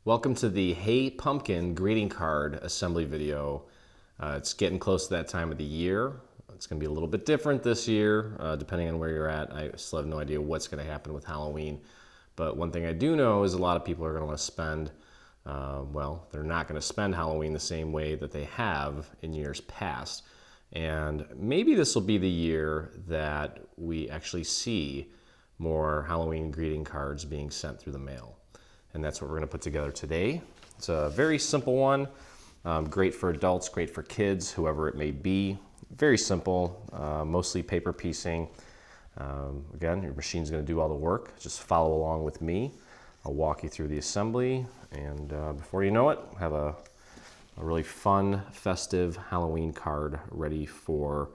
Welcome to the Hey Pumpkin greeting card assembly video. It's getting close to that time of the year. It's going to be a little bit different this year, depending on where you're at. I still have no idea what's going to happen with Halloween. But one thing I do know is a lot of people are going to want to spend, they're not going to spend Halloween the same way that they have in years past. And maybe this will be the year that we actually see more Halloween greeting cards being sent through the mail. And that's what we're going to put together today. It's a very simple one, great for adults, great for kids, whoever it may be. Very simple, mostly paper piecing. Again, your machine's going to do all the work. Just follow along with me. I'll walk you through the assembly, and before you know it, have a really fun, festive Halloween card ready for,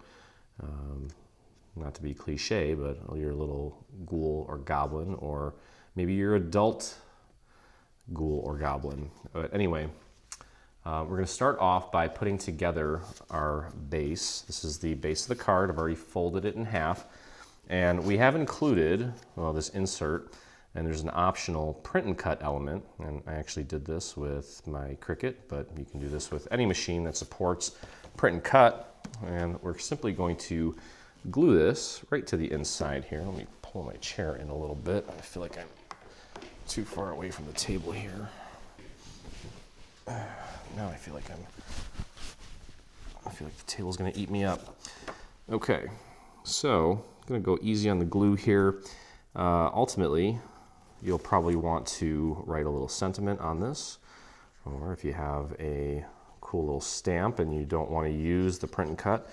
not to be cliche, but your little ghoul or goblin, or maybe your adult ghoul or goblin. But anyway, we're going to start off by putting together our base. This is the base of the card. I've already folded it in half, and we have included this insert, and there's an optional print and cut element, and I actually did this with my Cricut, but you can do this with any machine that supports print and cut. And we're simply going to glue this right to the inside here. Let me pull my chair in a little bit. I feel like I'm too far away from the table here. Now I feel like the table's gonna eat me up. Okay, so I'm gonna go easy on the glue here. Ultimately, you'll probably want to write a little sentiment on this, or if you have a cool little stamp and you don't want to use the print and cut,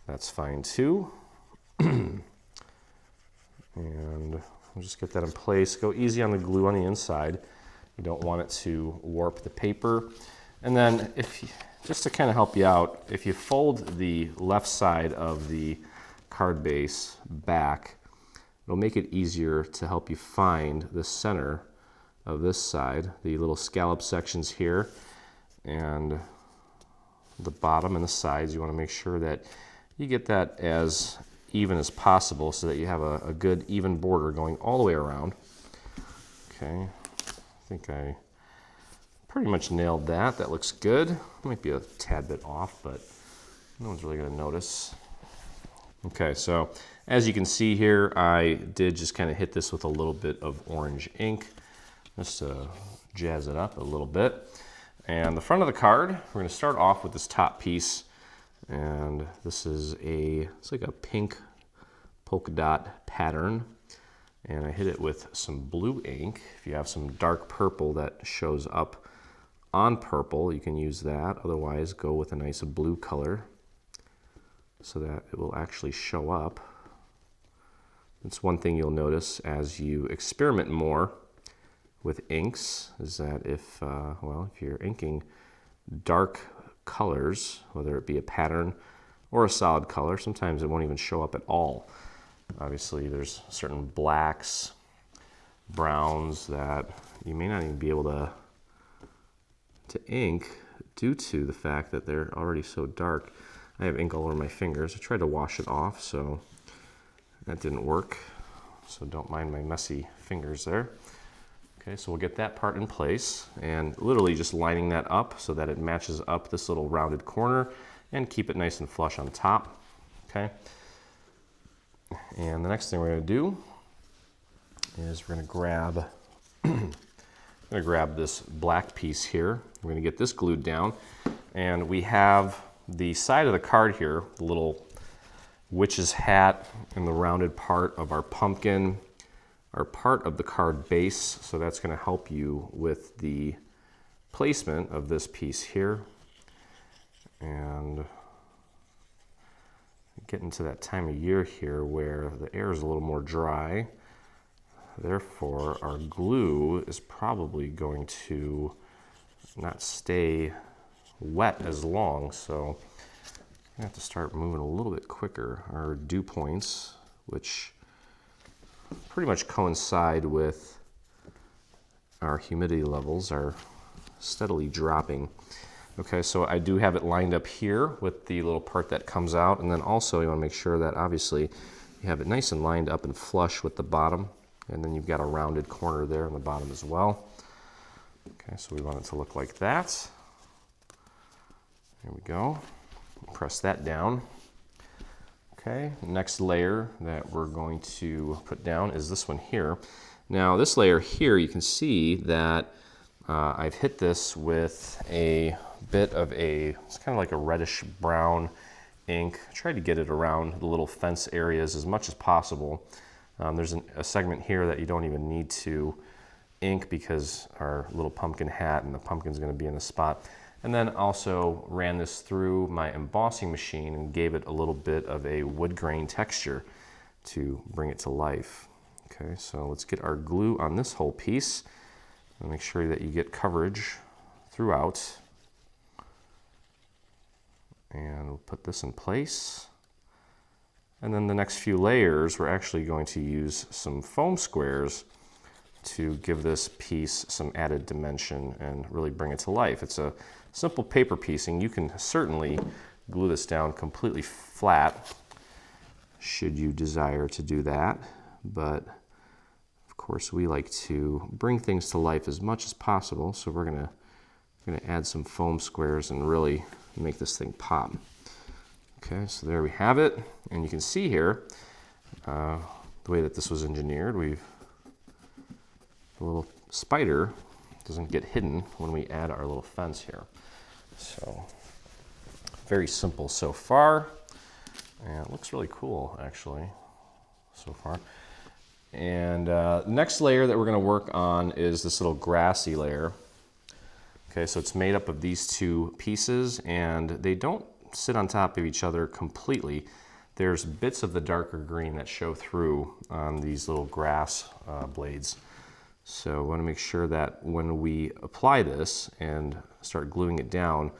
that's fine too. And we'll just get that in place. Go easy on the glue on the inside. You don't want it to warp the paper. And then, just to kind of help you out, if you fold the left side of the card base back, it'll make it easier to help you find the center of this side, the little scallop sections here, and the bottom and the sides. You want to make sure that you get that as even as possible so that you have a good even border going all the way around. Okay, I think I pretty much nailed that. That looks good. Might be a tad bit off, but no one's really going to notice. Okay, so as you can see here, I did just kind of hit this with a little bit of orange ink just to jazz it up a little bit. And the front of the card, we're going to start off with this top piece. And this is it's like a pink polka dot pattern. And I hit it with some blue ink. If you have some dark purple that shows up on purple, you can use that. Otherwise, go with a nice blue color so that it will actually show up. It's one thing you'll notice as you experiment more with inks, is that if you're inking dark colors, whether it be a pattern or a solid color, sometimes it won't even show up at all. Obviously, there's certain blacks, browns that you may not even be able to ink due to the fact that they're already so dark. I have ink all over my fingers. I tried to wash it off, so that didn't work. So don't mind my messy fingers there. Okay, so we'll get that part in place and literally just lining that up so that it matches up this little rounded corner and keep it nice and flush on top. Okay. And the next thing we're going to do is we're going to grab this black piece here. We're going to get this glued down, and we have the side of the card here, the little witch's hat and the rounded part of our pumpkin are part of the card base, so that's going to help you with the placement of this piece here. And getting to that time of year here where the air is a little more dry, therefore our glue is probably going to not stay wet as long, so I have to start moving a little bit quicker. Our dew points, which pretty much coincide with our humidity levels, are steadily dropping. Okay, so I do have it lined up here with the little part that comes out, and then also you want to make sure that obviously you have it nice and lined up and flush with the bottom, and then you've got a rounded corner there on the bottom as well. Okay, so we want it to look like that. There we go. Press that down. Okay, next layer that we're going to put down is this one here. Now this layer here, you can see that I've hit this with a bit of it's kind of like a reddish brown ink. I tried to get it around the little fence areas as much as possible. There's a segment here that you don't even need to ink because our little pumpkin hat and the pumpkin's going to be in the spot. And then also ran this through my embossing machine and gave it a little bit of a wood grain texture to bring it to life. Okay, so let's get our glue on this whole piece and make sure that you get coverage throughout. And we'll put this in place. And then the next few layers, we're actually going to use some foam squares to give this piece some added dimension and really bring it to life. It's a simple paper piecing. You can certainly glue this down completely flat should you desire to do that, but of course we like to bring things to life as much as possible, so we're gonna add some foam squares and really make this thing pop. Okay, so there we have it, and you can see here the way that this was engineered. The little spider doesn't get hidden when we add our little fence here. So very simple so far, and it looks really cool actually so far. And the next layer that we're going to work on is this little grassy layer. Okay, so it's made up of these two pieces, and they don't sit on top of each other completely. There's bits of the darker green that show through on these little grass blades. So I want to make sure that when we apply this and start gluing it down,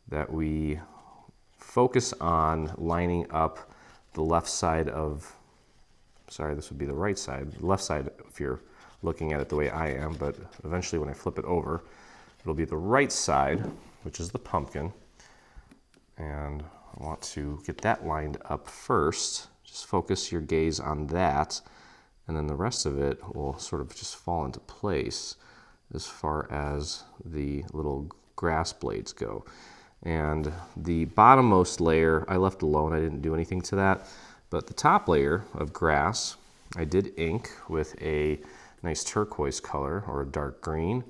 that we focus on lining up the left side of, sorry, this would be the right side, the left side if you're looking at it the way I am, but eventually when I flip it over, it'll be the right side, which is the pumpkin. And I want to get that lined up first. Just focus your gaze on that, and then the rest of it will sort of just fall into place as far as the little grass blades go. And the bottommost layer I left alone, I didn't do anything to that, but the top layer of grass I did ink with a nice turquoise color or a dark green,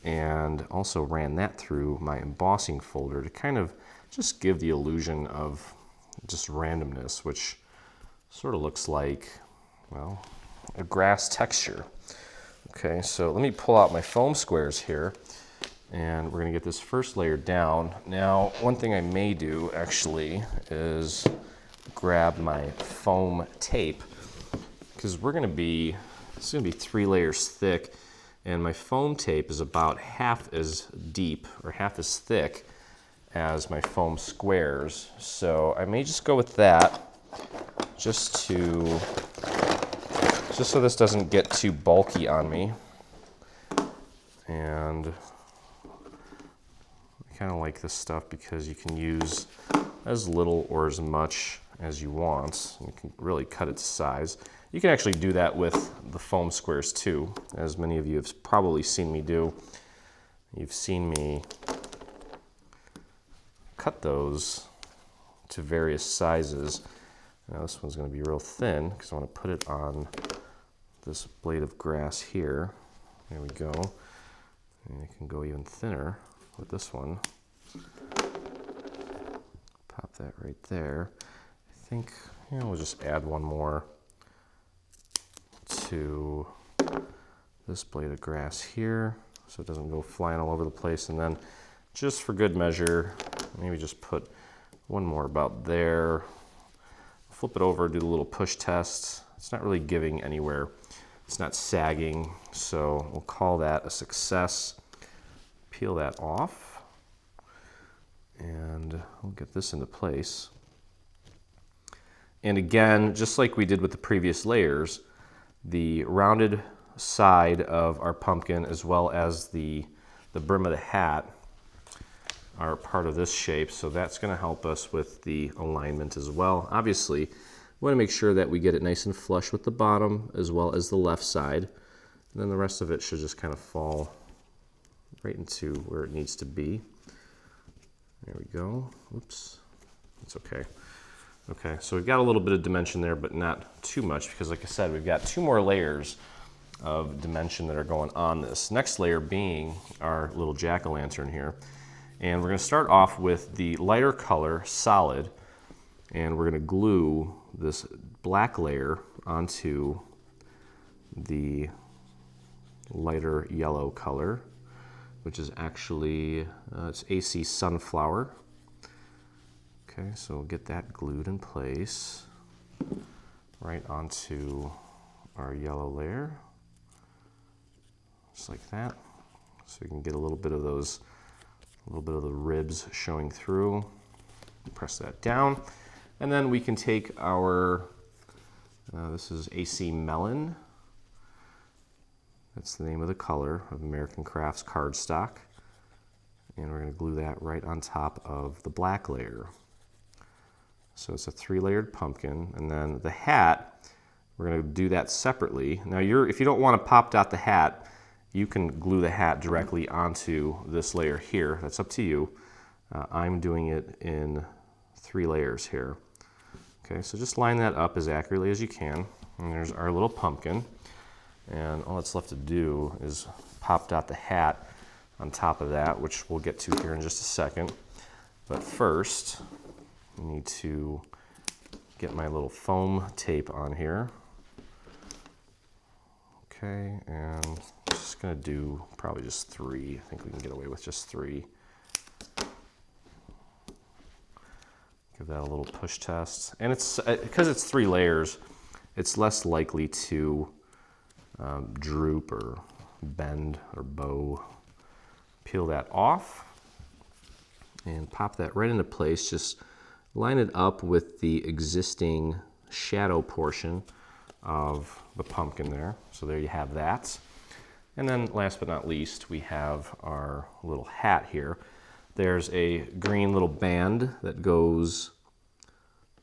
and also ran that through my embossing folder to kind of just give the illusion of just randomness, which sort of looks like, well, a grass texture. Okay, so let me pull out my foam squares here, and we're gonna get this first layer down. Now, one thing I may do actually is grab my foam tape, because it's gonna be 3 layers thick, and my foam tape is about half as deep or half as thick as my foam squares. So I may just go with that just so this doesn't get too bulky on me. And I kind of like this stuff because you can use as little or as much as you want. You can really cut it to size. You can actually do that with the foam squares too, as many of you have probably seen me do. You've seen me cut those to various sizes. Now this one's going to be real thin because I want to put it on this blade of grass here. There we go. And you can go even thinner with this one. Pop that right there. I think we'll just add one more to this blade of grass here so it doesn't go flying all over the place, and then just for good measure, maybe just put one more about there. Flip it over, do the little push test. It's not really giving anywhere. It's not sagging, so we'll call that a success. Peel that off, and we'll get this into place. And again, just like we did with the previous layers, the rounded side of our pumpkin as well as the brim of the hat are part of this shape, so that's going to help us with the alignment as well. Obviously, we want to make sure that we get it nice and flush with the bottom as well as the left side, and then the rest of it should just kind of fall right into where it needs to be. There we go. Oops, that's okay. Okay, so we've got a little bit of dimension there, but not too much because like I said, we've got 2 more layers of dimension that are going on this. Next layer being our little jack-o'-lantern here. And we're gonna start off with the lighter color, solid, and we're gonna glue this black layer onto the lighter yellow color, which is actually, it's AC Sunflower. Okay, so we'll get that glued in place right onto our yellow layer, just like that. So you can get a little bit of those, a little bit of the ribs showing through. Press that down. And then we can take our, this is AC Melon. That's the name of the color of American Crafts cardstock. And we're going to glue that right on top of the black layer. So it's a 3-layered pumpkin. And then the hat, we're going to do that separately. Now if you don't want to pop dot the hat, you can glue the hat directly onto this layer here. That's up to you. I'm doing it in 3 layers here. Okay, so just line that up as accurately as you can. And there's our little pumpkin. And all that's left to do is pop dot the hat on top of that, which we'll get to here in just a second. But first, I need to get my little foam tape on here. Okay, and I'm just gonna do probably just 3. I think we can get away with just 3. Give that a little push test. And it's, because it's 3 layers, it's less likely to droop or bend or bow. Peel that off and pop that right into place. Just line it up with the existing shadow portion of the pumpkin there. So there you have that. And then last but not least, we have our little hat here. There's a green little band that goes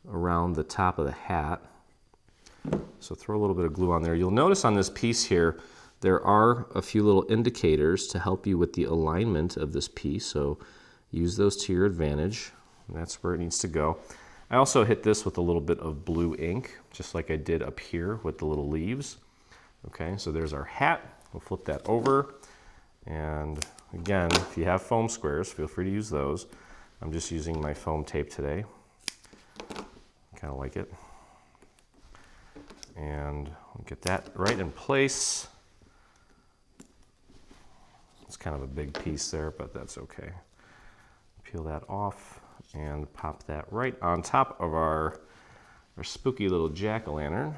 around the top of the hat. So throw a little bit of glue on there. You'll notice on this piece here, there are a few little indicators to help you with the alignment of this piece. So use those to your advantage. And that's where it needs to go. I also hit this with a little bit of blue ink, just like I did up here with the little leaves. Okay, so there's our hat. We'll flip that over. And again, if you have foam squares, feel free to use those. I'm just using my foam tape today. Kind of like it. And we'll get that right in place. It's kind of a big piece there, but that's okay. Peel that off and pop that right on top of our spooky little jack-o'-lantern.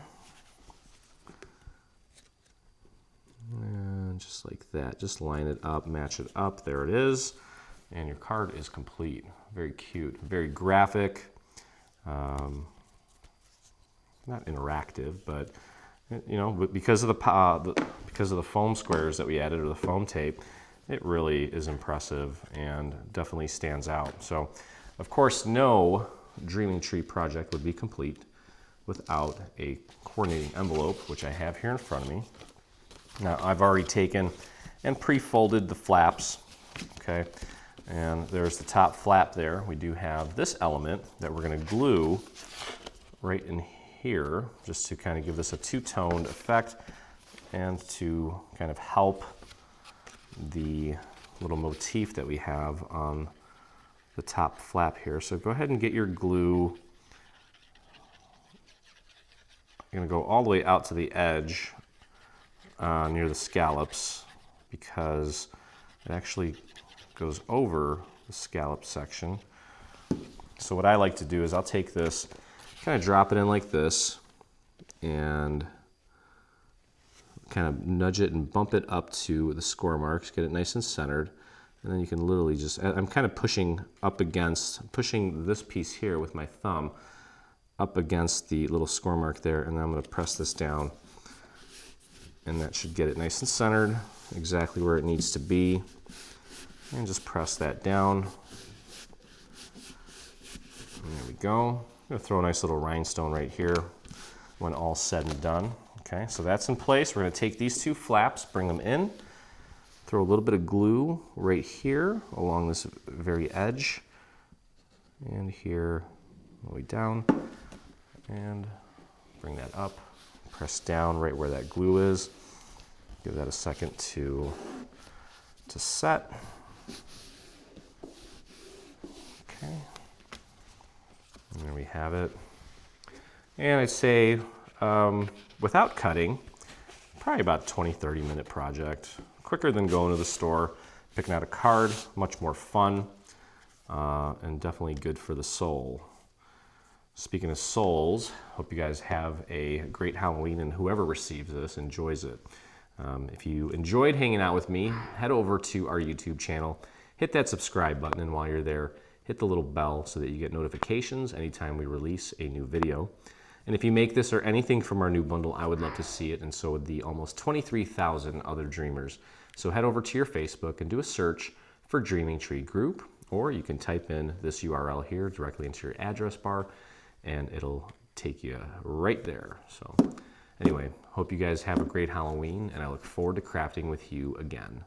And just like that, just line it up, match it up. There it is. And your card is complete. Very cute, very graphic. Not interactive, but you know, because of the foam squares that we added, or the foam tape, it really is impressive and definitely stands out. So, of course, no Dreaming Tree project would be complete without a coordinating envelope, which I have here in front of me. Now, I've already taken and pre-folded the flaps, okay? And there's the top flap there. We do have this element that we're gonna glue right in here, just to kind of give this a two-toned effect and to kind of help the little motif that we have on the top flap here. So go ahead and get your glue. I'm gonna go all the way out to the edge near the scallops, because it actually goes over the scallop section. So what I like to do is I'll take this, kind of drop it in like this, and kind of nudge it and bump it up to the score marks, get it nice and centered, and then you can literally just, I'm kind of pushing this piece here with my thumb up against the little score mark there, and then I'm going to press this down, and that should get it nice and centered, exactly where it needs to be, and just press that down. And there we go. I'm going to throw a nice little rhinestone right here when all's said and done. Okay, so that's in place. We're going to take these two flaps, bring them in, throw a little bit of glue right here along this very edge, and here all the way down, and bring that up, press down right where that glue is. Give that a second to set. Okay, and there we have it. And I'd say without cutting, probably about 20-30 minute project. Quicker than going to the store, picking out a card, much more fun, and definitely good for the soul. Speaking of souls, hope you guys have a great Halloween, and whoever receives this enjoys it. If you enjoyed hanging out with me, head over to our YouTube channel, hit that subscribe button, and while you're there, hit the little bell so that you get notifications anytime we release a new video. And if you make this or anything from our new bundle, I would love to see it, and so would the almost 23,000 other dreamers. So head over to your Facebook and do a search for Dreaming Tree Group, or you can type in this URL here directly into your address bar, and it'll take you right there. So anyway, hope you guys have a great Halloween, and I look forward to crafting with you again.